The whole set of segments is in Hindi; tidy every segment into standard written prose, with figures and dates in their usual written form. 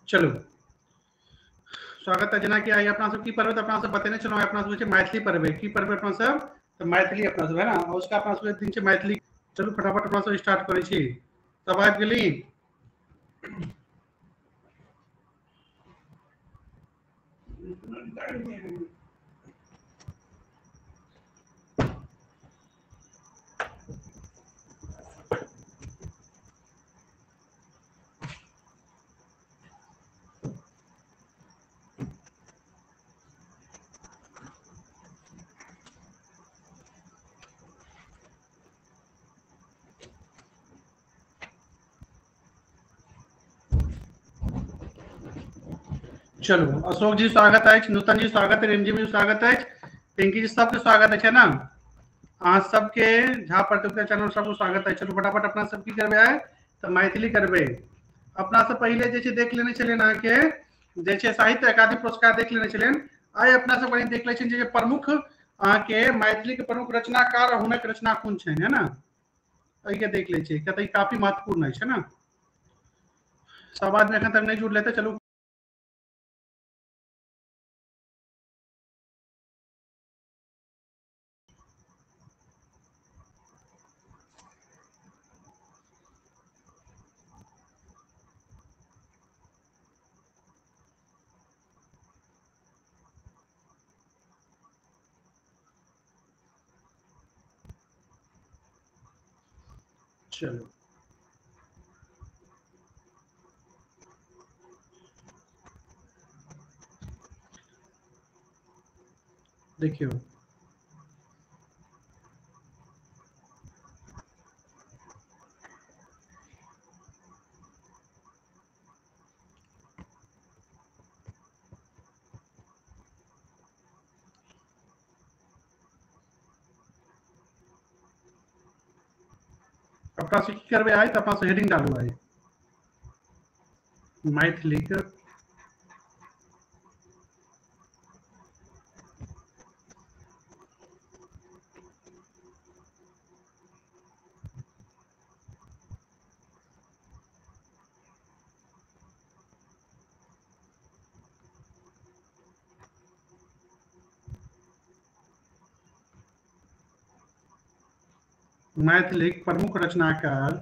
चलो स्वागत है जेना कि आई अपना सब की पर्व तो अपना सब बतेने चलो अपना सब छै मैथिली पर्व की पर्व अपना सब तो मैथिली अपना सब है ना उसका अपना सब दिन छै मैथिली। चलो फटाफट अपना सब स्टार्ट करै छी। सब आबि गेली। चलो अशोक जी स्वागत है, नूतन जी स्वागत है, रिमझिम जी स्वागत है, पिंकी जी सबके स्वागत है ना। अहाँ सबके झा प्रतियोगिता चैनल सबको स्वागत है। चलो फटाफट अपना सब की करबे है तो मैथिली करबे। अपना सब पहले जे देख लेने चले ना के जे साहित्य अकादमी पुरस्कार देख लेने चले। आइ अपना सब बड़ी देख ले जे प्रमुख के मैथिली के प्रमुख रचनाकार हुनक रचना कोन छै है ना अई के देख ले छै कतई काफी महत्वपूर्ण है ना। सब आदमी एखन तक नहीं जुड़ लेते। चलो चलो देखियो अपना से की करबे आइ तो अपना से हेडिंग डालू आइ मैथिली के मैथिली प्रमुख रचनाकार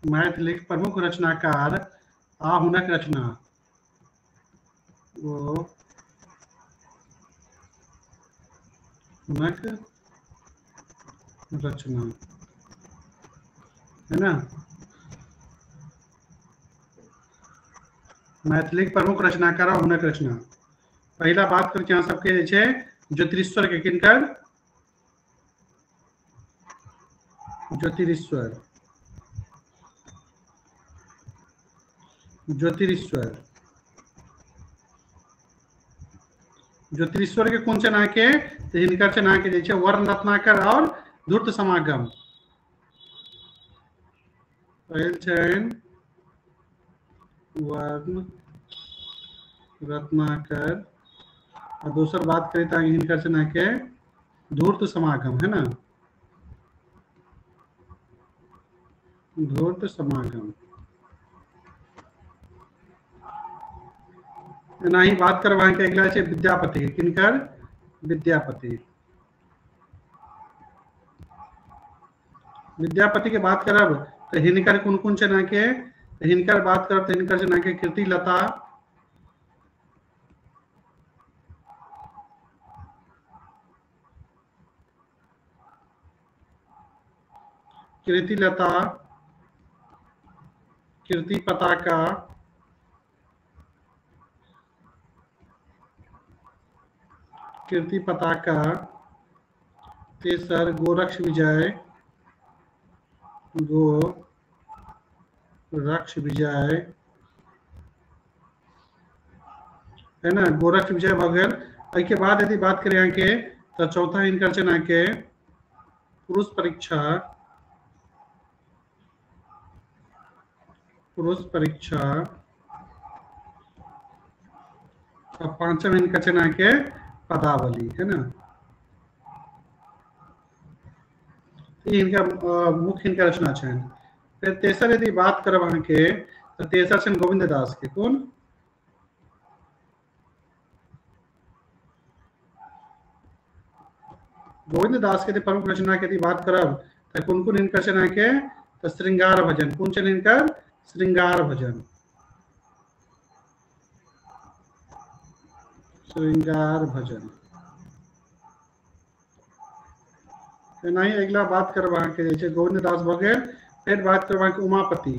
मैथिली प्रमुख रचनाकार आ हुनक रचना वो हुनक रचना है ना। मैथिली प्रमुख रचनाकार आ हुनक रचना पहला बात करके यहाँ सबके जे ज्योतिरीश्वर के किनकर ज्योतिरीश्वर ज्योतिरीश्वर ज्योतिरीश्वर के कौन चना के तो हिनकर चना के जे वर्ण रत्नाकर और धूर्त समागम वर्ण रत्नाकर और दूसर बात करें तो हिनकर चना के धूर्त समागम है ना धूर्त समागम। ना ही बात कर वहां के अगला है विद्यापति किनकर विद्यापति विद्यापति के बात करब तो हिनकर कौन कौन चना के हिनकर बात करब तो हिनकर चना के कीर्ति लता कीर्ति लता कीर्ति पताका कीर्ति पताका तेसर गोरक्ष विजय गोरक्ष विजय है ना गोरक्ष विजय भगल। के बाद यदि बात करें यहाँ के तो चौथा इनकर चना के पुरुष परीक्षा और पांचम इनका चना के पदावली है ना। ई इनका मुख्य इनका रचना छनि। फिर तेसर यदि बात करब अहाँके तऽ तेसर छनि गोविंद दास के। कोन? गोविंद दास के प्रमुख रचना के यदि बात करब तऽ कोन कोन हिनकर छनि अहाँके? तऽ श्रृंगार भजन। कोन छनि हिनकर? श्रृंगार भजन। श्रृंगार भजन। एनाही अगिला बात करब अहाँके जे छै गोविंद दास भऽ गेल। फिर बात करब अहाँके उमापति।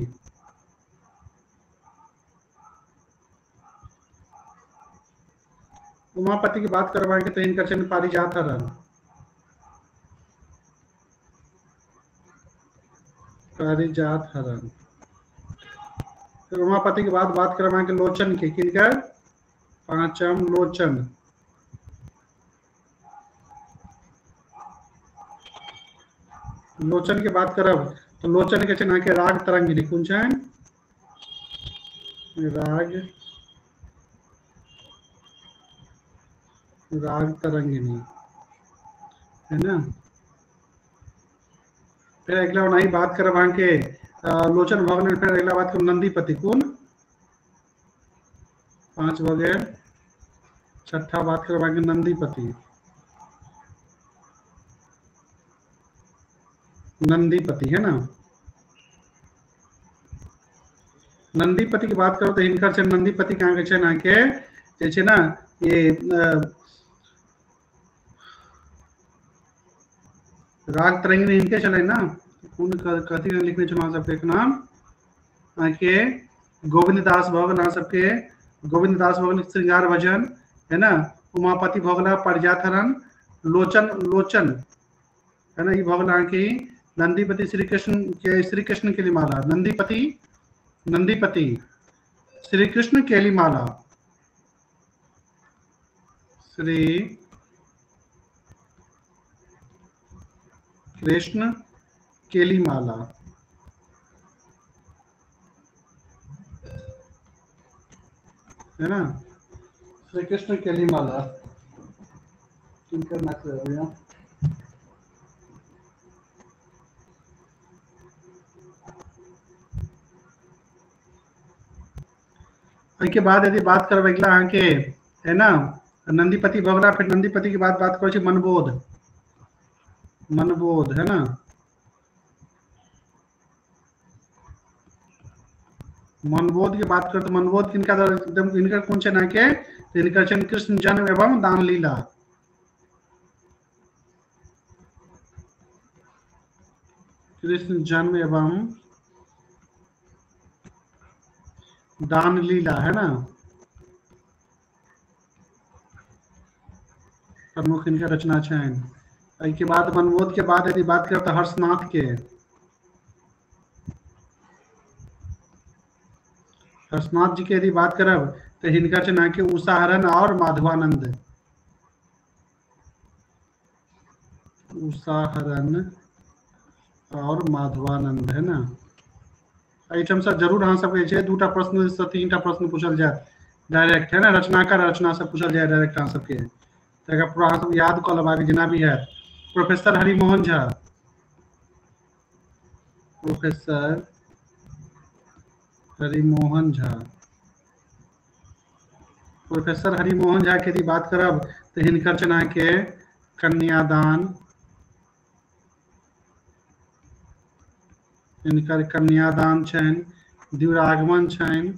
उमापति की बात करब अहाँके तऽ हिनकर छनि पारिजात हरण। पारिजात हरण। फिर उमापति के बाद बात करब अहाँके लोचन के। किनकर? पांचम लोचन। लोचन के बात करब तो लोचन के छनि अहाँके राग तरंगिणी। कोन छनि? राग तरंगिणी, है ना। फिर अगला ओनाही बात करब अहाँके लोचन भऽ गेल। फिर अगला बात करब नंदीपति। कोन? 5 भऽ गेल। छठा बात करब अहाँके नंदीपति। नंदीपति, है ना। नंदीपति की बात करो तो हिनकर छनि नंदीपति के अहाँके छनि अहाँके जे छै ना ये राग तरंगिणी हिनके छलै ना। कोन कथी लिखने छलहुँ अहाँ सबके नाम अहाँके? गोविंद दास भऽ गेल अहाँ सबके। गोविंद दास भऽ गेल श्रृंगार भजन, है ना। उमापति भऽ गेल पारिजात हरण। लोचन है ना, ई भऽ गेल अहाँके नंदीपति। श्री कृष्ण के माला। नंदीपति श्री कृष्ण केली माला। श्री कृष्ण केली माला, है ना। श्री कृष्ण केली माला किनकर नाम से है भैया? के बाद यदि बात करब अगला अहाँके, है ना, नंदीपति भऽ गेला। फिर नंदीपति के बाद बात करै छी मनबोध। मनबोध, है ना। मनबोध की बात करते मनबोध किनका एकदम इनकर कौन छनि अहाँके? इनकर छनि कृष्ण जन्म एवं दान लीला। कृष्ण जन्म एवं दान लीला, है ना। प्रमुख इनका रचना छनि। के बाद मनबोध के बाद यदि बात करब तो हर्षनाथ के। हर्षनाथ जी के यदि बात करब तो हिनका छनि अहाँके उषाहरण और माधवानंद। उषाहरण और माधवानंद, है ना। एहिठाम से जरूर अहाँ सबके छै 2टा प्रश्न से 3टा प्रश्न पूछल जायत डायरेक्ट, है ना। रचनाकार रचना से पूछल जाए डायरेक्ट अहाँ सबके। तकर पूरा अहाँ सब याद कऽ लेबाक जेना भी है। Professor Harimohan Jha. Professor Harimohan Jha. Professor Harimohan Jha के यदि बात करब तो हिनकर छनि अहाँके कन्यादान। हिनकर कन्यादान छनि, द्विरागमन छनि।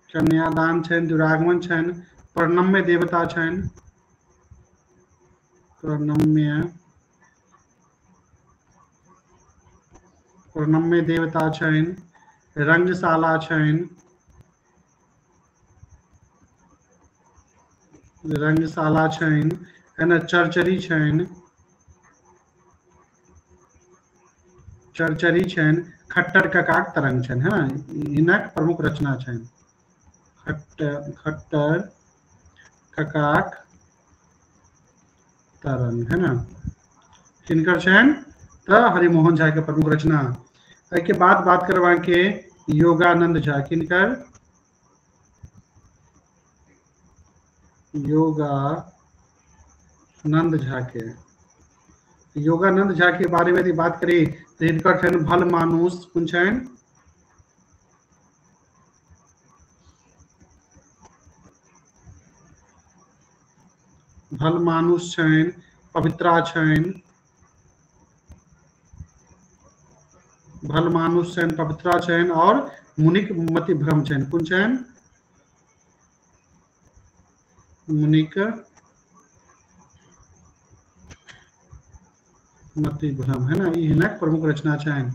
कन्यादान छनि, द्विरागमन छनि, प्रणम्य देवता छनि। प्रणम्य देवता छनि, रंगशाला छनि। रंगशाला छनि, है ना। चरचरी छनि। चरचरी छनि, खट्टर ककाक तरंग छनि, है ना। हिनक प्रमुख रचना छनि। खट्टर ककाक तरंग, है ना। किनकर छनि? तो हरिमोहन झा के प्रमुख रचना। के बाद बात करवा के योगानंद झा। किनकर? योगानंद नंद झा के। योगानंद झा के बारे में यदि बात करी तो हिनकर छनि भल मानुष, कोन छनि? भल मानुष छनि, पवित्रा छनि, भल मानुष छनि, पवित्रा छनि और मुनिक मति भ्रम छनि, कोन छनि? मुनिक मति भ्रम, है ना, ये हिनक प्रमुख रचना छनि।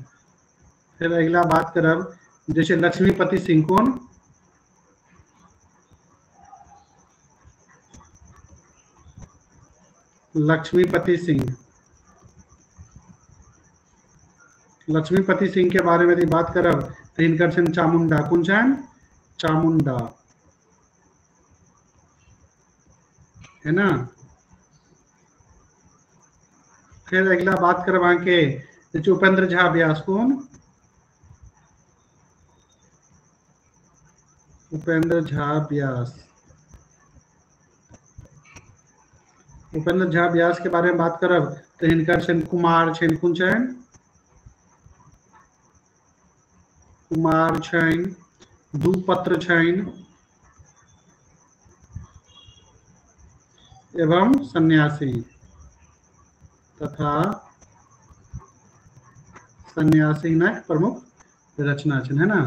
फिर अगला बात करब जैसे लक्ष्मीपति सिंह, कोन? लक्ष्मीपति सिंह। लक्ष्मीपति सिंह के बारे में यदि बात करब तो हिनकर छनि चामुंडा, कोन छनि? चामुंडा, है ना। फिर अगला बात करब अहाँ के उपेंद्र झा व्यास, कोन? उपेंद्र झा व्यास। उपेंद्र झा व्यास के बारे में बात करब तो हिनकर छनि कुमार छनि, कोन छनि? कुमार छनि, दुपत्र छनि एवं सन्यासी तथा सन्यासी न प्रमुख रचना छनि, है ना।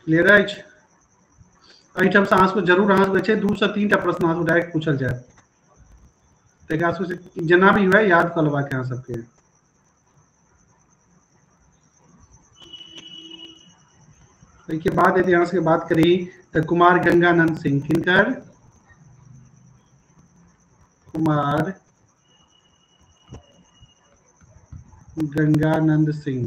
क्लियर अछि? एहिठाम से अहाँ जरूर अहाँ छै 2 से 3 टा प्रश्न अहाँ डायरेक्ट पूछल जायत, तकरा से जेना भी हुए याद कर लेबाक अहाँ सबके। के बाद यदि अहाँ सबके बात करी तो कुमार गंगानंद सिंह, किनकर? कुमार गंगानंद सिंह।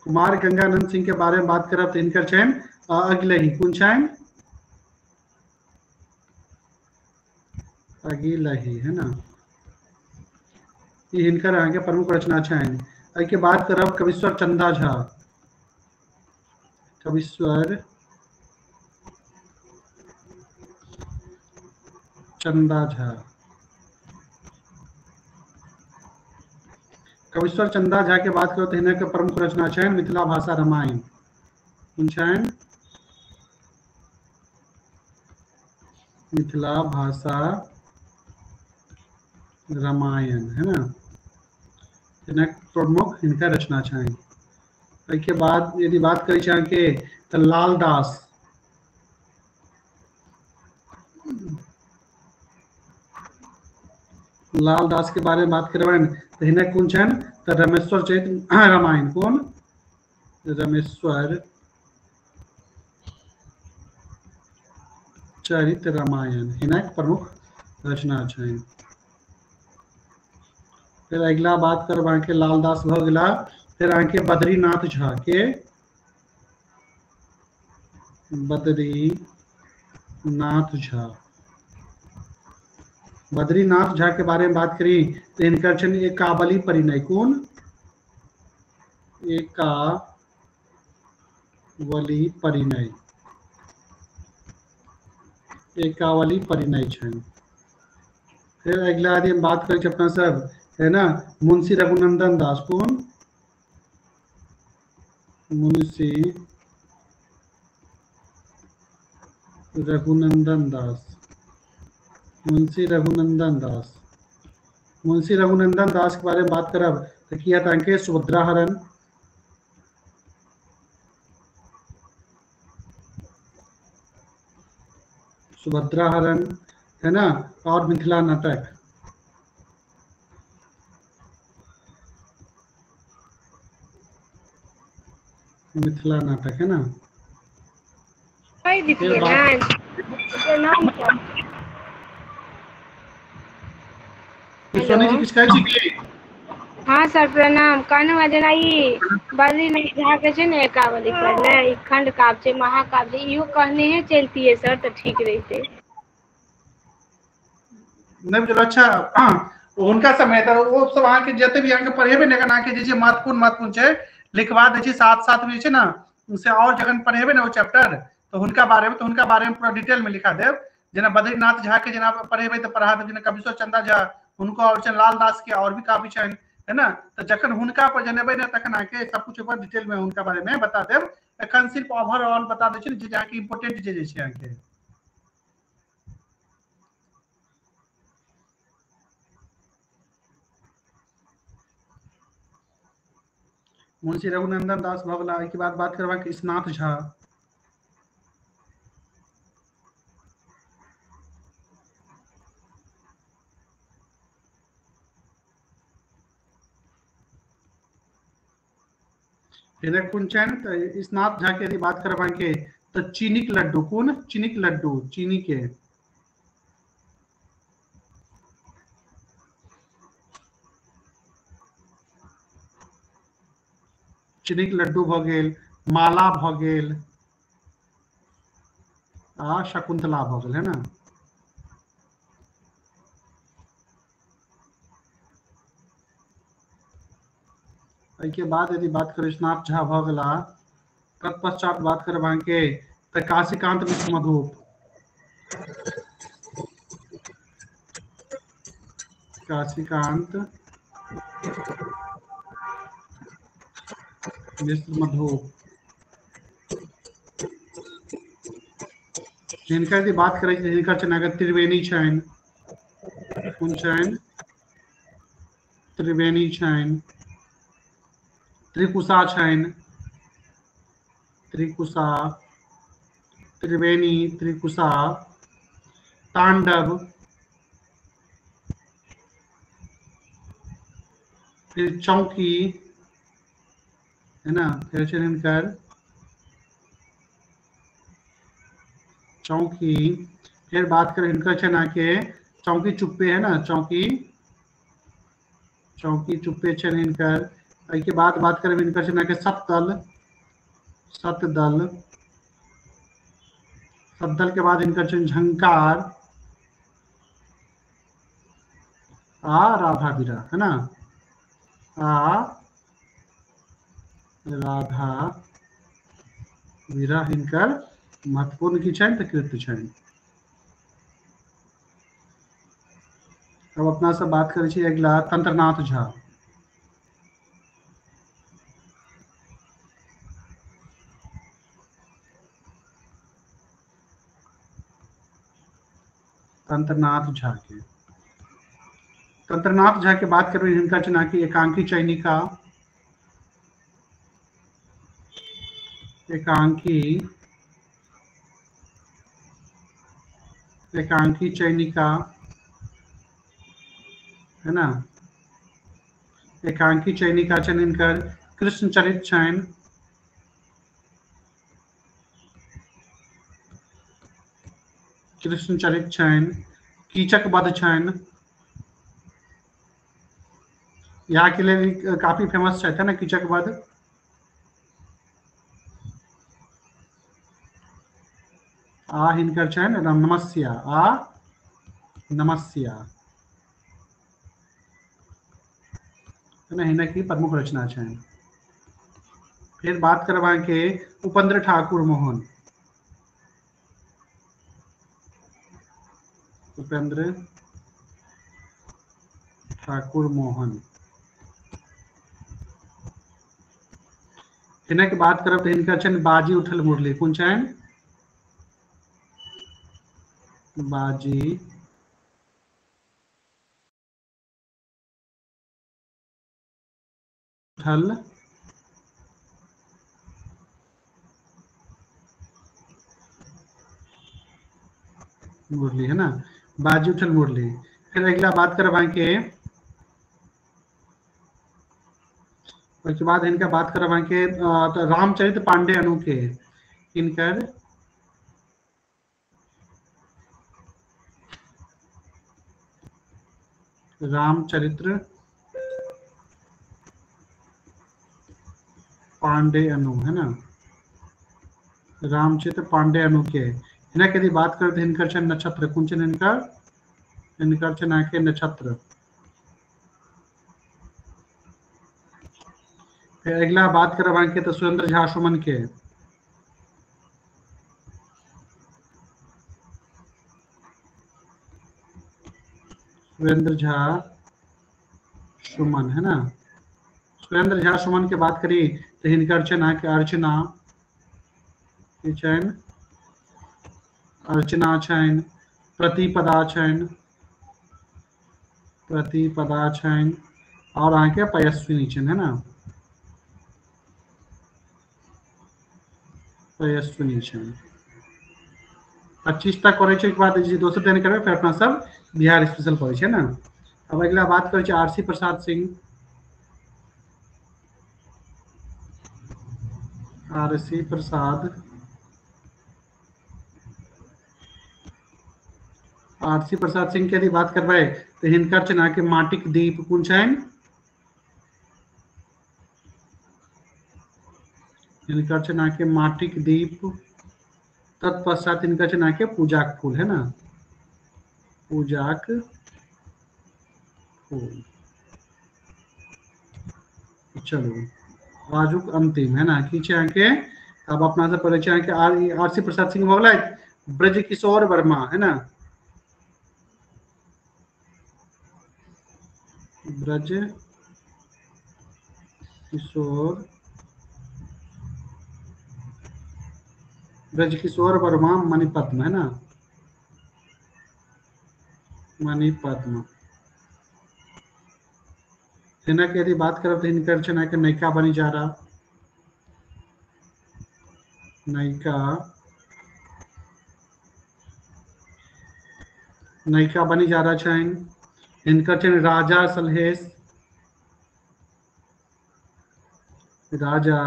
कुमार गंगानंद सिंह के बारे में बात करब तो इनकर छनि अगिलही, कोन छनि? अगिलही, है ना, ये हिनकर अहाँ के प्रमुख रचना छनि। के बात करब कविश्वर चंदा झा। कविश्वर चंदा झा। कविश्वर चंदा झा के बात करो तो हिनकर के प्रमुख रचना छनि मिथिला भाषा रामायण, कोन छनि? मिथिला भाषा रामायण, है ना, हिनक प्रमुख हिनकर रचना छनि। के बाद यदि बात करी अहाँ के तो लाल दास। लाल दास के बारे में बात करबनि तो हिनक कोन छनि? तो रमेश्वर चरित्र रामायण, कोन? रमेश्वर चरित्र रामायण हिनक प्रमुख रचना छनि। फिर अगला बात करब अहाँ के लालदास भ गेला। फिर अहाँ के बद्रीनाथ झा के। बद्रीनाथ झा। बद्रीनाथ झा के बारे में बात करी तो इनकर छनि एकावली परिणय, कोन? एकावली परिणय। एकावली परिणय छनि। फिर अगला यदि हम बात करें अपना सब, है ना, मुंशी रघुनंदन दास, कौन? मुंशी रघुनंदन दास। मुंशी रघुनंदन दास। मुंशी रघुनंदन दास के बारे में बात करब तो किया था सुभद्रा हरण, सुभद्रा हरण, है ना, और मिथिला नाटक। मिथिला नाटक, है ना। सोनी जी किसका चाहिए? हाँ सर प्रणाम। कहने वजना ई बद्रीनाथ झा के छै ने एकावली परिणय, खंड काव्य छै, महाकाव्य छै, इहो कहने है चलती है सर तो ठीक रहते। नहीं चलो अच्छा, उनका समय था वो सब अहाँ के जते भी अहाँ के पढ़ेबे ने अहाँ के जे महत्वपूर्ण छै लिखवा दे छी, साथ साथ में छै ना उनसे और जगह पढ़ेबे ना वो चैप्टर तो उनका बारे में पूरा डिटेल में लिखा देव। जना बद्रीनाथ झा के जना पढ़ेबे तो पढ़ा देव, जना कविश्वर चंदा झा उनको और लाल दास के और भी काफी छन, है ना। तो जखन हुनका पर जनेबे ना तखन आके सब कुछ ऊपर डिटेल में उनका बारे में बता देव। एखन सिर्फ ओवरऑल बता दै छी जे जहाँ की इंपोर्टेंट जे छै आके। मुंशी रघुनंदन दास भऽ गेला। एहिके बाद बात करबाक ईशनाथ झा। हिनक कोन छनि तऽ ईशनाथ झा के यदि बात करबाके तऽ चीनीक लड्डू, कोन चीनीक लड्डू, चीनी के चीनीक लड्डू भऽ गेल, माला भऽ गेल आ शकुंतला भऽ गेल, है ना। एहिके बाद यदि बात करें ईशनाथ झा भऽ गेला, तत्पश्चात बात करबाके तऽ काशीकांत मिश्र मधुप, काशीकांत मिश्र मधुप। जिनका यदि बात करें जिनका छनि अगर त्रिवेणी छनि, कोन छनि त्रिवेणी छनि, त्रिकुशा छनि, त्रिकुशा, त्रिवेणी, त्रिकुशा, तांडव, फिर चौकी, है ना, फिर छनि हिनकर चौकी। फिर बात करें हिनकर छनि आके चौकी चुप्पे, है ना, चौकी चौकी चुप्पे छनि हिनकर। एहिके बाद बात करें हिनकर छनि आके सतदल, सतदल, सतदल के बाद हिनकर छनि झंकार आ राधा बीरा, है ना, आ राधा बीरा हिनकर महत्वपूर्ण की छनि तऽ कृत छनि। अब अपना सब बात करै छी अगिला तंत्रनाथ झा। तंत्रनाथ झा के, तंत्रनाथ झा के बात करें हिनका छनि कि एकांकी चयनिका, एकांकी, एकांकी चयनिका, है ना, एकांकी चयनिका छनि हिनकर कृष्णचरित छनि, कृष्णचरित छनि, कीचक वध छनि, यहाँ के लिए काफी फेमस है ना कीचक वध। आ हिनकर छनि नमस्या, आ नमस्या, है ना, हिनक की प्रमुख रचना छनि। फिर बात करबाके उपेंद्र ठाकुर मोहन, उपेंद्र ठाकुर मोहन। हिनक बात करब तऽ हिनकर छनि बाजी उठल मुरली, कोन छनि बाजी उठल मुरली, है ना, बाजी उठल मुरली। फिर अगला बात करबाके उसके बाद इनका बात करबाके तो रामचरित पांडे अनु के, इनकर रामचरित्र पांडे अनु, है ना, रामचरित्र पांडे अनु के। हिनक यदि बात करते तो हिनकर छनि नक्षत्र, कोन छनि हिनकर छनि आके नक्षत्र। फिर अगला बात करबाके तो सुरेंद्र झा सुमन के, सुरेंद्र झा सुमन है ना। सुरेंद्र झा सुमन के बात करी तो हिनकर चना के अर्चना छनि, अर्चना छनि, प्रतिपदा छनि, प्रतिपदा छनि और अहाँ के पयस्विनी छनि है ना, पयस्विनी छनि। 25 तक करे के बाद दोसर दिन करबे, फिर अपना सब बिहार स्पेशल पढ़े छे ना। अब अगला बात करे आरसी प्रसाद सिंह, आरसी प्रसाद, आरसी प्रसाद सिंह के यदि बात करबे तो हिनकर चना के माटिक दीप कोन छनि, हिनकर चना के माटिक दीप, तत्पश्चात हिनकर चना के पूजाक फूल है ना, पूजाक फूल। चलो आजुक अंतिम है ना की छै के, अब अपना से पढ़े छै के आरसी प्रसाद सिंह हो गए, ब्रज किशोर वर्मा है ना, ब्रज किशोर, ब्रज किशोर वर्मा मणिपद्म है ना, मणिपद्म। हिनक यदि बात करब तो हिनकर चना के नयिका बनी जा रहा, नयिका, नयिका बनी जा रहा छनि। हिनकर छनि राजा सलहेश, राजा,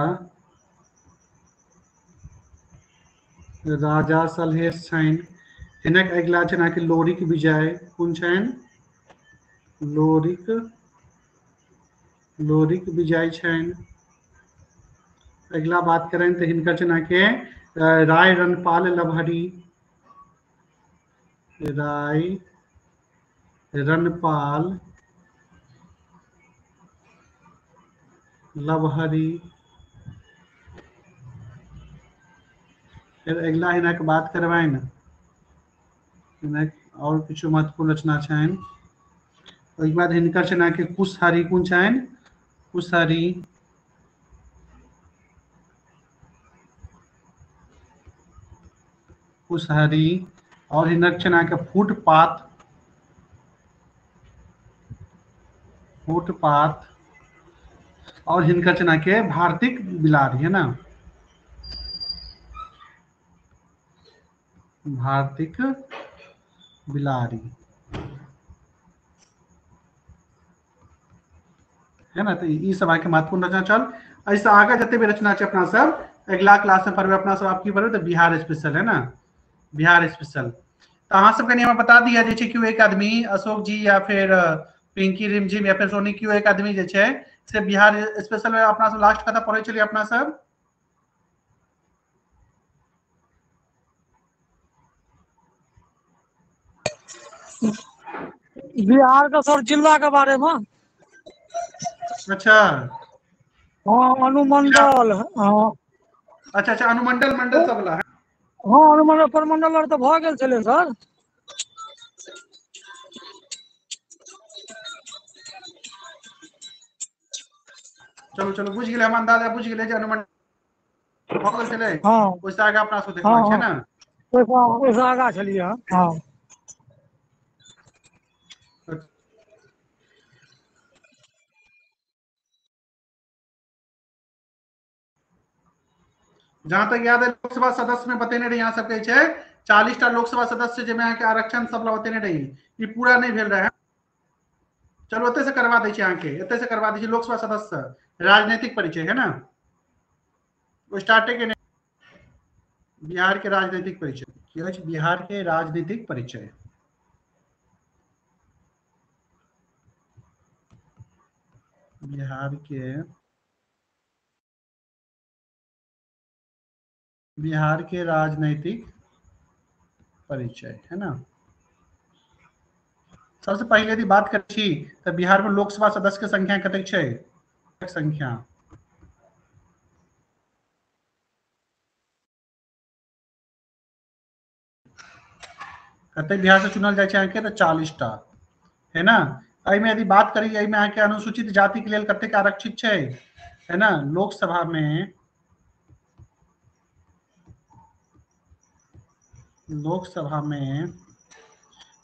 राजा सलहेश छनि। हिनक अगिला छनि अहाँके लोरिक विजय कोन छनि, लोरिक, लोरिक विजय छनि। अगला बात करें तो हिनकर छनि अहाँके राय रणपाल लभहरी, राय रणपाल लभहरी। फिर अगला हिनक बात करबनि, हिनक और किछु महत्वपूर्ण रचना छनि। ओहिके बाद हिनकर छनि अहाँके कुशहरी कोन छनि, कुशहरी, कुशहरी। और हिनक छनि अहाँके फुटपाथ, फुटपाथ। और हिनकर छनि अहाँके भारतीक बिलारी है ना, भारतीक बिलारी है ना। तो ये सब आके महत्वपूर्ण रचना चल। ऐसे आगे जते भी रचना है अपना सब अगला क्लास में पढ़बे, अपना सब आप की पढ़बे तो बिहार स्पेशल है ना, बिहार स्पेशल। तो अहाँ सबके नियम बता दिया जे क्यों एक आदमी अशोक जी या फिर पिंकी रिमझिम या फिर सोनी क्यों एक आदमी जे छै से बिहार स्पेशल में अपना सब लास्ट कथा पढ़े चलिए अपना सब। बिहार का सर जिला के बारे में। अच्छा हाँ अनुमंडल, हाँ अच्छा अच्छा अनुमंडल मंडल सब वाला है। हाँ अनुमंडल प्रमंडल और तो भ गेल छले सर। चलो चलो बुझ गेले, हम अंदाजा बुझ गेले जे अनुमंडल भ गेल छले। हाँ ओइसे आगे अपना सब हाँ देखबाक छै हाँ ना। ओइसे आगा छलिए। हाँ जहां तक याद है लोकसभा सदस्य में बतेने रही, यहाँ सब कहे छै 40टा लोकसभा सदस्य जे में अहाँके आरक्षण सब ला बतेने रही, ई पूरा नहीं भेल रहे। चलो एते से करवा दै छी अहाँके, एते से करवा दै छी लोकसभा सदस्य राजनीतिक परिचय है ना, वो स्टार्टे के बिहार के राजनीतिक परिचय की होइ छै, बिहार के राजनीतिक परिचय। बिहार के, बिहार के राजनीतिक परिचय है ना। सबसे पहले यदि बात करै छी तो बिहार में लोकसभा सदस्य के संख्या कतेक छै, संख्या कते बिहार से चुनल जाए छै अहाँके तो 40टा। है ना। एहि में यदि बात करी, एहि में अहाँके अनुसूचित जाति के लेल कतेक आरक्षित छै, है ना। लोकसभा में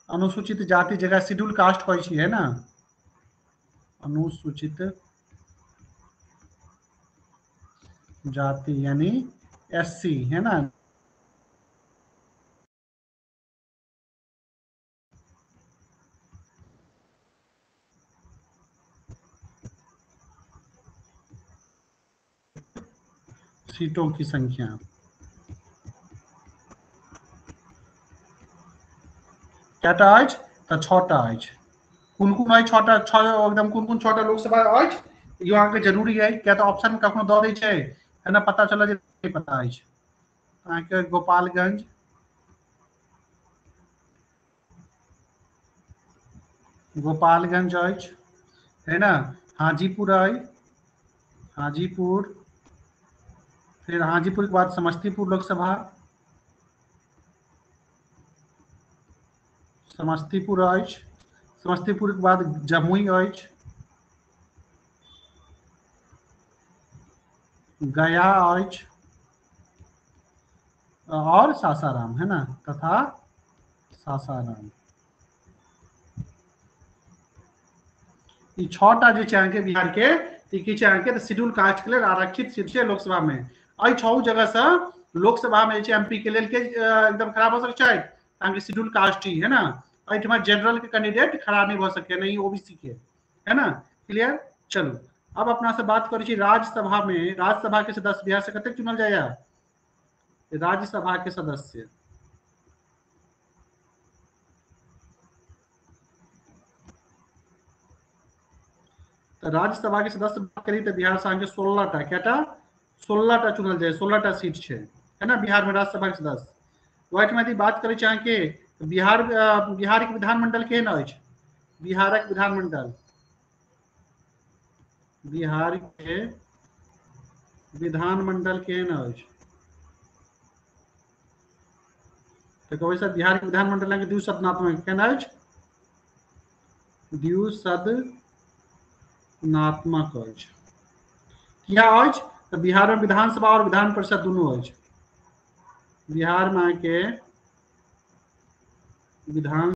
अनुसूचित जाति जगह शेड्यूल कास्ट कहै छी, है ना। अनुसूचित जाति यानी SC, है ना। सीटों की संख्या कएटा अछि तऽ 6टा अछि। कोन कोन अछि 6टा, एकदम कोन कोन 6टा लोकसभा अछि, यो अहाँके जरूरी है, क्या तो ऑप्शन कखनो दऽ दै छै, है ना, पता चलल जे नहीं पता अछि। अहाँके गोपालगंज, अछि, है ना। हाजीपुर अछि, हाजीपुर, फिर हाजीपुर के बाद समस्तीपुर लोकसभा, समस्तीपुर अछि, समस्तीपुर के बाद जमुई अछि, गया अछि और सासाराम, है ना, तथा सासाराम। ई 6टा जे छै अहाँके बिहार के, ई की छै अहाँके तऽ शेड्यूल कास्ट के लेल आरक्षित सीट छै लोकसभा में। एहि 6 जगह से लोकसभा में जे छै MP के लेल के एकदम खड़ा भऽ सकै छै अहाँके शेड्यूल कास्ट ही, है ना। एहिठमा जनरल के कैंडिडेट खड़ा नहीं भऽ सकै, नहीं OBC के, है ना। क्लियर। चलू अब अपना से बात करै छी राज्यसभा में। राज्यसभा के सदस्य बिहार से कतेक चुनल जाइए, राज्यसभा के सदस्य। तो राज्यसभा के सदस्य बात करी तो बिहार से 16टा, क्या 16टा चुनल जाए, 16टा सीट है ना बिहार में राज्यसभा के सदस्य। वही में यदि बात करें अहाँके बिहार के विधानमंडल केहन अछि, बिहारक विधानमंडल, बिहार के विधानमंडल केहन अछि, तो कहबै सर बिहार के विधानमंडल अहाँके द्विसदनात्मक केहन अछि, द्विसदनात्मक अछि। किया अछि तऽ बिहार में विधानसभा और विधान परिषद दुनू अछि। बिहार में अहाँके विधान